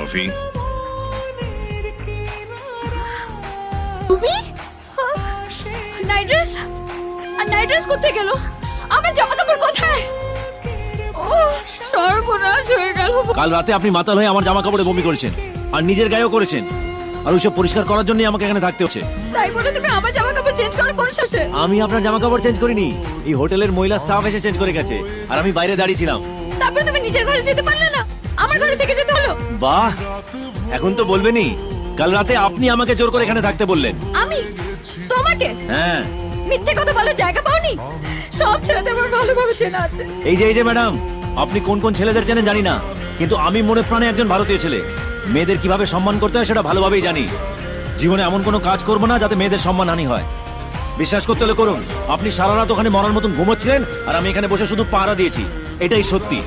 Coffee. তুমি night dress, আর night dress কোথায় গেল? আমার জামা কাপড় কোথায়? ও সর্বনাশ হয়ে গেল। কাল রাতে আপনি মাতাল হয়ে আমার জামা কাপড়ে বমি করেছেন, আর নিজের গায়েও করেছেন, আর ওইসব পরিষ্কার করার জন্যই আমাকে এখানে থাকতে হচ্ছে। তাই বলে তুমি আমার জামা কাপড় চেঞ্জ করো কোন সাহসে? আমি আপনার জামা কাপড় চেঞ্জ করিনি, এই হোটেলের মহিলা স্টাফ এসে চেঞ্জ করে গেছে, আর আমি বাইরে দাঁড়িয়ে ছিলাম। তারপরে তুমি নিজের ঘরে যেতে পারলে না, আমার ঘরে থেকে যেতে হলো। বাহ, এখন তো বলবেনই কাল রাতে আপনি আমাকে জোর করে এখানে থাকতে বললেন। আমি তোমাকে? হ্যাঁ। মিথ্যে কথা বলো, জায়গা পাওনি? সব ছেলেদের আমার ভালোভাবে চেনা আছে। এই যে ম্যাডাম, আপনি কোন কোন ছেলেদের চেনেন জানি না, কিন্তু আমি মনে প্রাণে একজন ভারতীয় ছেলে। মেয়েদের কিভাবে সম্মান করতে হয় সেটা ভালোভাবেই জানি। জীবনে এমন কোনো কাজ করবো না যাতে মেয়েদের সম্মানহানি হয়। বিশ্বাস করতে হলে করুন, আপনি সারা রাত ওখানে মরার মতন ঘুমোচ্ছিলেন, আর আমি এখানে বসে শুধু পাহারা দিয়েছি, এটাই সত্যি।